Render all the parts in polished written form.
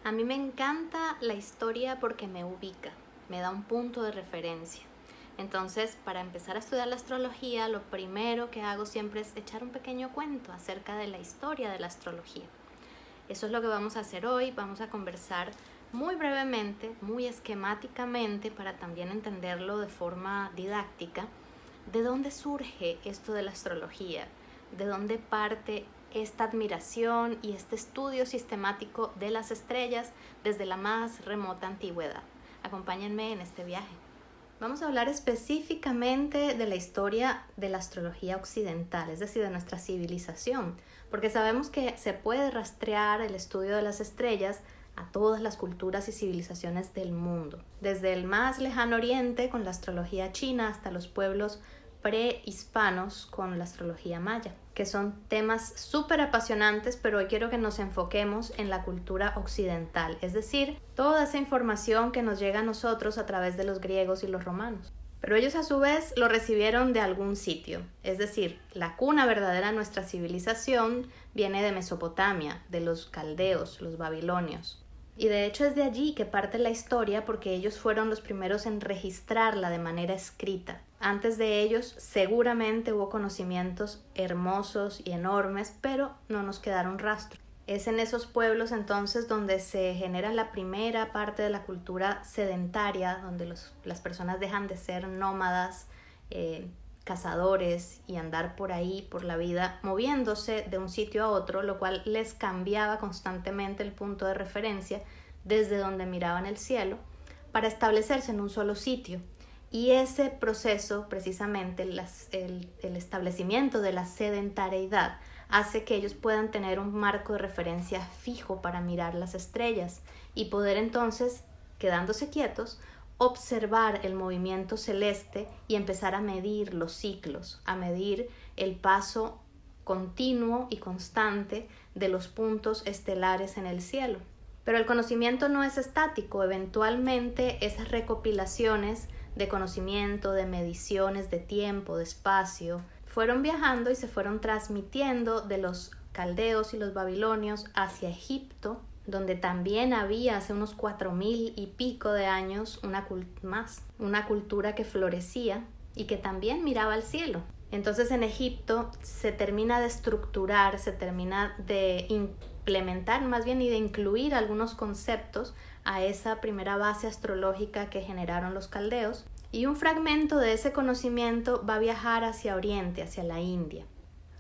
A mí me encanta la historia porque me ubica, me da un punto de referencia. Entonces, para empezar a estudiar la astrología, lo primero que hago siempre es echar un pequeño cuento acerca de la historia de la astrología. Eso es lo que vamos a hacer hoy. Vamos a conversar muy brevemente, muy esquemáticamente, para también entenderlo de forma didáctica, de dónde surge esto de la astrología, de dónde parte esta admiración y este estudio sistemático de las estrellas desde la más remota antigüedad. Acompáñenme en este viaje. Vamos a hablar específicamente de la historia de la astrología occidental, es decir, de nuestra civilización, porque sabemos que se puede rastrear el estudio de las estrellas a todas las culturas y civilizaciones del mundo, desde el más lejano oriente con la astrología china hasta los pueblos prehispanos con la astrología maya, que son temas súper apasionantes, pero hoy quiero que nos enfoquemos en la cultura occidental, es decir, toda esa información que nos llega a nosotros a través de los griegos y los romanos. Pero ellos a su vez lo recibieron de algún sitio, es decir, la cuna verdadera de nuestra civilización viene de Mesopotamia, de los caldeos, los babilonios. Y de hecho es de allí que parte la historia, porque ellos fueron los primeros en registrarla de manera escrita. Antes de ellos seguramente hubo conocimientos hermosos y enormes, pero no nos quedaron rastros. Es en esos pueblos entonces donde se genera la primera parte de la cultura sedentaria, donde las personas dejan de ser nómadas, cazadores y andar por ahí, por la vida, moviéndose de un sitio a otro, lo cual les cambiaba constantemente el punto de referencia desde donde miraban el cielo para establecerse en un solo sitio. Y ese proceso, precisamente el establecimiento de la sedentariedad, hace que ellos puedan tener un marco de referencia fijo para mirar las estrellas y poder entonces, quedándose quietos, observar el movimiento celeste y empezar a medir los ciclos, a medir el paso continuo y constante de los puntos estelares en el cielo. Pero el conocimiento no es estático. Eventualmente esas recopilaciones de conocimiento, de mediciones de tiempo, de espacio, fueron viajando y se fueron transmitiendo de los caldeos y los babilonios hacia Egipto, donde también había hace unos 4000 y pico de años una cultura que florecía y que también miraba al cielo. Entonces en Egipto se termina de estructurar, se termina de implementar más bien y de incluir algunos conceptos a esa primera base astrológica que generaron los caldeos, y un fragmento de ese conocimiento va a viajar hacia Oriente, hacia la India.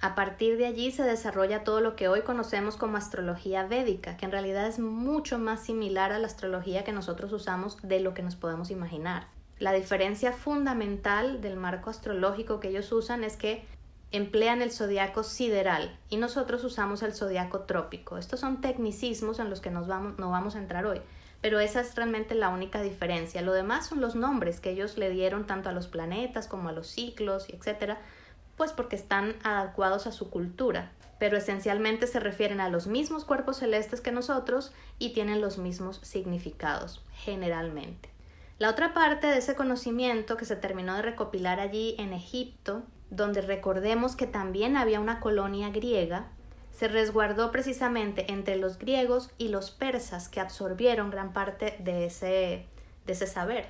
A partir de allí se desarrolla todo lo que hoy conocemos como astrología védica, que en realidad es mucho más similar a la astrología que nosotros usamos de lo que nos podemos imaginar. La diferencia fundamental del marco astrológico que ellos usan es que emplean el zodiaco sideral y nosotros usamos el zodiaco trópico. Estos son tecnicismos en los que no vamos a entrar hoy, pero esa es realmente la única diferencia. Lo demás son los nombres que ellos le dieron tanto a los planetas como a los ciclos, etcétera, pues porque están adecuados a su cultura, pero esencialmente se refieren a los mismos cuerpos celestes que nosotros y tienen los mismos significados, generalmente. La otra parte de ese conocimiento que se terminó de recopilar allí en Egipto, donde recordemos que también había una colonia griega, se resguardó precisamente entre los griegos y los persas, que absorbieron gran parte de ese saber.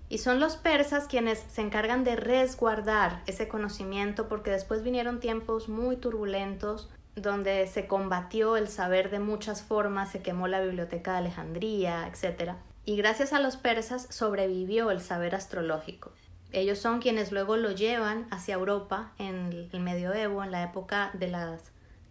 Y son los persas quienes se encargan de resguardar ese conocimiento, porque después vinieron tiempos muy turbulentos donde se combatió el saber de muchas formas, se quemó la biblioteca de Alejandría, etc. Y gracias a los persas sobrevivió el saber astrológico. Ellos son quienes luego lo llevan hacia Europa en el medioevo, en la época de la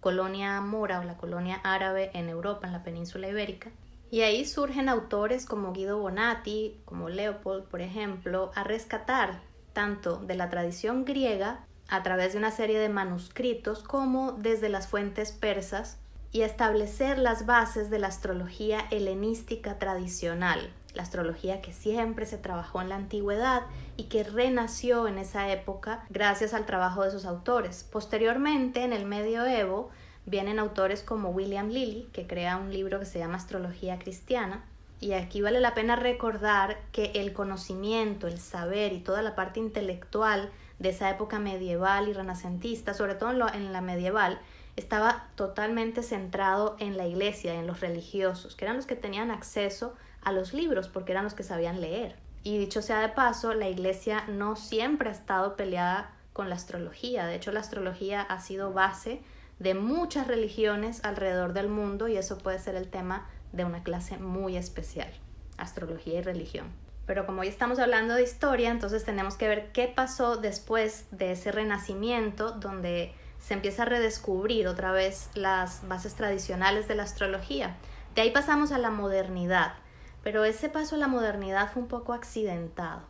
colonia mora o la colonia árabe en Europa, en la península ibérica. Y ahí surgen autores como Guido Bonatti, como Leopold, por ejemplo, a rescatar tanto de la tradición griega a través de una serie de manuscritos como desde las fuentes persas y a establecer las bases de la astrología helenística tradicional, la astrología que siempre se trabajó en la antigüedad y que renació en esa época gracias al trabajo de esos autores. Posteriormente, en el medioevo, vienen autores como William Lilly, que crea un libro que se llama Astrología Cristiana, Y aquí vale la pena recordar que el conocimiento, el saber y toda la parte intelectual de esa época medieval y renacentista, sobre todo en la medieval, estaba totalmente centrado en la iglesia, en los religiosos, que eran los que tenían acceso a los libros porque eran los que sabían leer. Y dicho sea de paso, la iglesia no siempre ha estado peleada con la astrología. De hecho, la astrología ha sido base de muchas religiones alrededor del mundo y eso puede ser el tema de una clase muy especial, astrología y religión. Pero como hoy estamos hablando de historia, entonces tenemos que ver qué pasó después de ese renacimiento donde se empieza a redescubrir otra vez las bases tradicionales de la astrología. De ahí pasamos a la modernidad, pero ese paso a la modernidad fue un poco accidentado.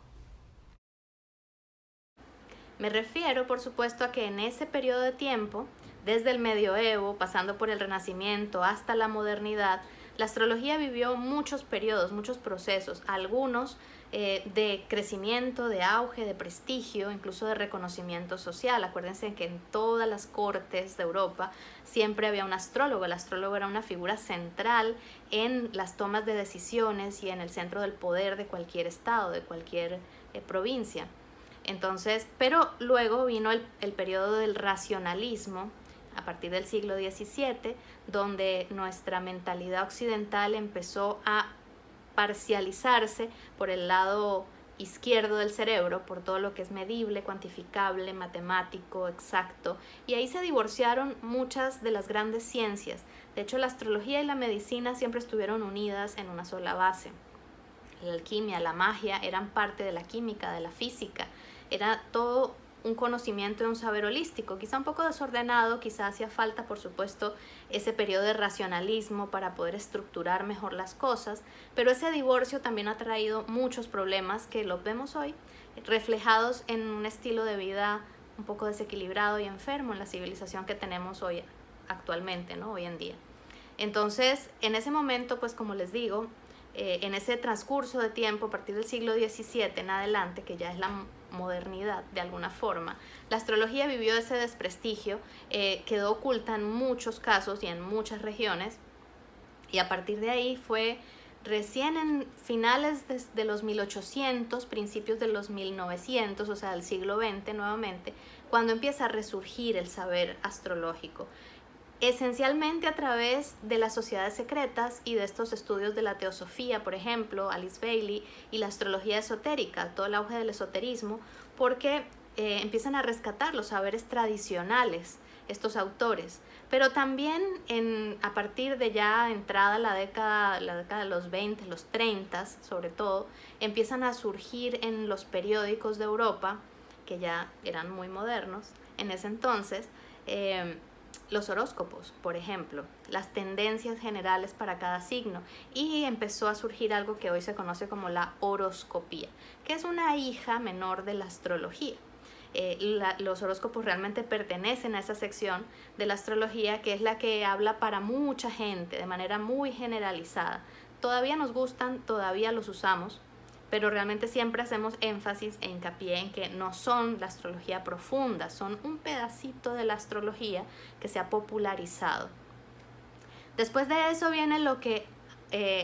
Me refiero, por supuesto, a que en ese periodo de tiempo, desde el medioevo, pasando por el Renacimiento hasta la modernidad, la astrología vivió muchos periodos, muchos procesos, algunos de crecimiento, de auge, de prestigio, incluso de reconocimiento social. Acuérdense que en todas las cortes de Europa siempre había un astrólogo. El astrólogo era una figura central en las tomas de decisiones y en el centro del poder de cualquier estado, de cualquier provincia. Entonces, pero luego vino el periodo del racionalismo, a partir del siglo XVII, donde nuestra mentalidad occidental empezó a parcializarse por el lado izquierdo del cerebro, por todo lo que es medible, cuantificable, matemático, exacto, y ahí se divorciaron muchas de las grandes ciencias. De hecho, la astrología y la medicina siempre estuvieron unidas en una sola base. La alquimia, la magia eran parte de la química, de la física, era todo un conocimiento y un saber holístico, quizá un poco desordenado, quizá hacía falta, por supuesto, ese periodo de racionalismo para poder estructurar mejor las cosas, pero ese divorcio también ha traído muchos problemas que los vemos hoy, reflejados en un estilo de vida un poco desequilibrado y enfermo en la civilización que tenemos hoy actualmente, ¿no? Hoy en día. Entonces, en ese momento, pues como les digo, en ese transcurso de tiempo, a partir del siglo XVII en adelante, que ya es la modernidad de alguna forma, la astrología vivió ese desprestigio, quedó oculta en muchos casos y en muchas regiones, y a partir de ahí fue recién en finales de los 1800, principios de los 1900, o sea, del siglo XX nuevamente, cuando empieza a resurgir el saber astrológico, esencialmente a través de las sociedades secretas y de estos estudios de la teosofía, por ejemplo, Alice Bailey, y la astrología esotérica, todo el auge del esoterismo, porque empiezan a rescatar los saberes tradicionales, estos autores. Pero también a partir de ya entrada la década de los 20, los 30 sobre todo, empiezan a surgir en los periódicos de Europa, que ya eran muy modernos en ese entonces, los horóscopos, por ejemplo, las tendencias generales para cada signo, y empezó a surgir algo que hoy se conoce como la horoscopía, que es una hija menor de la astrología. Los horóscopos realmente pertenecen a esa sección de la astrología que es la que habla para mucha gente de manera muy generalizada. Todavía nos gustan, todavía los usamos, pero realmente siempre hacemos énfasis e hincapié en que no son la astrología profunda, son un pedacito de la astrología que se ha popularizado. Después de eso viene lo que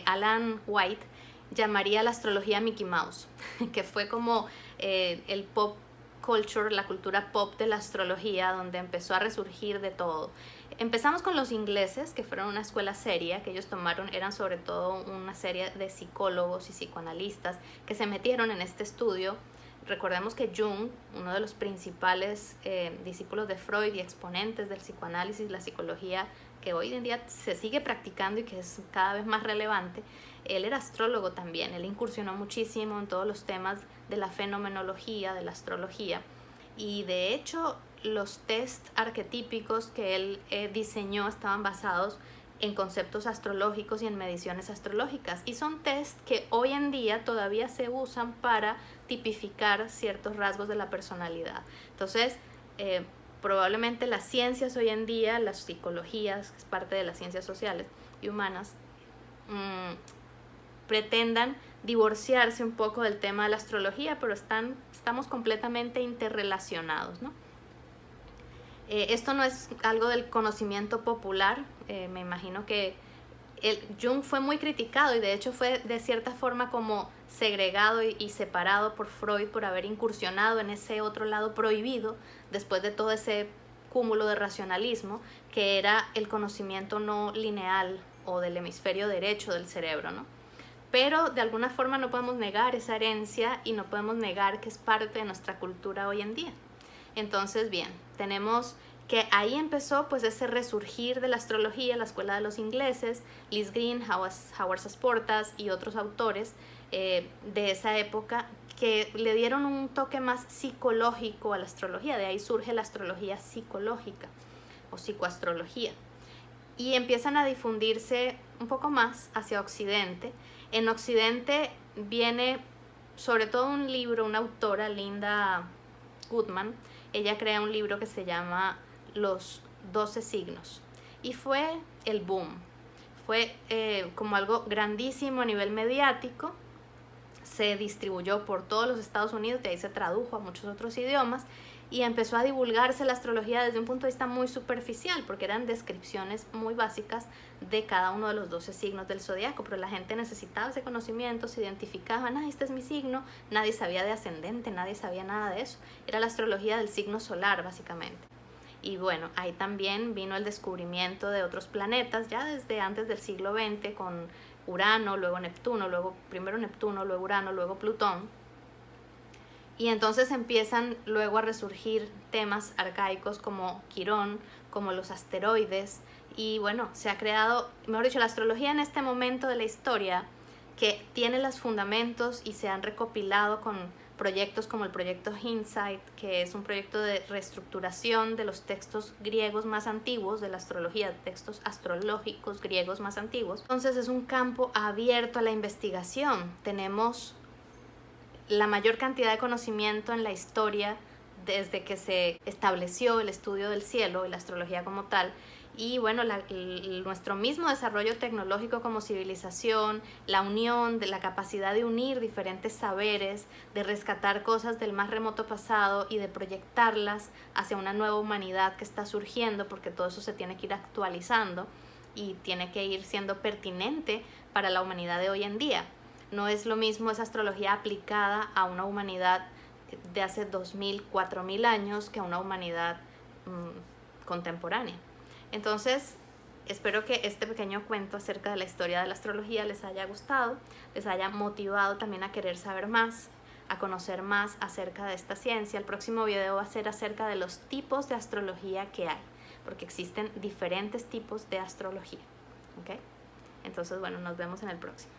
Alan White llamaría la astrología Mickey Mouse, que fue como el pop culture, la cultura pop de la astrología, donde empezó a resurgir de todo. Empezamos con los ingleses, que fueron una escuela seria, que ellos tomaron, eran sobre todo una serie de psicólogos y psicoanalistas que se metieron en este estudio. Recordemos que Jung, uno de los principales discípulos de Freud y exponentes del psicoanálisis, la psicología, que hoy en día se sigue practicando y que es cada vez más relevante, él era astrólogo también, él incursionó muchísimo en todos los temas de la fenomenología, de la astrología, y de hecho los test arquetípicos que él diseñó estaban basados en conceptos astrológicos y en mediciones astrológicas, y son test que hoy en día todavía se usan para tipificar ciertos rasgos de la personalidad. Entonces, probablemente las ciencias hoy en día, las psicologías, que es parte de las ciencias sociales y humanas, pretendan divorciarse un poco del tema de la astrología, pero estamos completamente interrelacionados, ¿no? Esto no es algo del conocimiento popular, me imagino que Jung fue muy criticado y de hecho fue de cierta forma como segregado y separado por Freud por haber incursionado en ese otro lado prohibido después de todo ese cúmulo de racionalismo que era el conocimiento no lineal o del hemisferio derecho del cerebro, ¿no? Pero de alguna forma no podemos negar esa herencia y no podemos negar que es parte de nuestra cultura hoy en día. Entonces, bien, tenemos que ahí empezó pues ese resurgir de la astrología, la escuela de los ingleses, Liz Green, Howard Sasportas y otros autores de esa época que le dieron un toque más psicológico a la astrología. De ahí surge la astrología psicológica o psicoastrología. Y empiezan a difundirse un poco más hacia Occidente. En Occidente viene sobre todo un libro, una autora, Linda Goodman. Ella crea un libro que se llama Los 12 signos y fue el boom, fue como algo grandísimo a nivel mediático, se distribuyó por todos los Estados Unidos, de ahí se tradujo a muchos otros idiomas y empezó a divulgarse la astrología desde un punto de vista muy superficial porque eran descripciones muy básicas de cada uno de los 12 signos del zodiaco, pero la gente necesitaba ese conocimiento, se identificaban, este es mi signo, nadie sabía de ascendente, nadie sabía nada de eso, era la astrología del signo solar básicamente. Y bueno, ahí también vino el descubrimiento de otros planetas ya desde antes del siglo XX con Urano, luego Neptuno, luego primero Neptuno, luego Urano, luego Plutón. Y entonces empiezan luego a resurgir temas arcaicos como Quirón, como los asteroides. Y bueno, se ha creado, mejor dicho, la astrología en este momento de la historia que tiene los fundamentos y se han recopilado con proyectos como el proyecto Insight, que es un proyecto de reestructuración de los textos griegos más antiguos, de la astrología, textos astrológicos griegos más antiguos. Entonces es un campo abierto a la investigación. Tenemos la mayor cantidad de conocimiento en la historia desde que se estableció el estudio del cielo y la astrología como tal. Y bueno, nuestro mismo desarrollo tecnológico como civilización, la unión, de la capacidad de unir diferentes saberes, de rescatar cosas del más remoto pasado y de proyectarlas hacia una nueva humanidad que está surgiendo, porque todo eso se tiene que ir actualizando y tiene que ir siendo pertinente para la humanidad de hoy en día. No es lo mismo esa astrología aplicada a una humanidad de hace 2000, 4000 años que a una humanidad contemporánea. Entonces, espero que este pequeño cuento acerca de la historia de la astrología les haya gustado, les haya motivado también a querer saber más, a conocer más acerca de esta ciencia. El próximo video va a ser acerca de los tipos de astrología que hay, porque existen diferentes tipos de astrología. ¿Ok? Entonces, bueno, nos vemos en el próximo.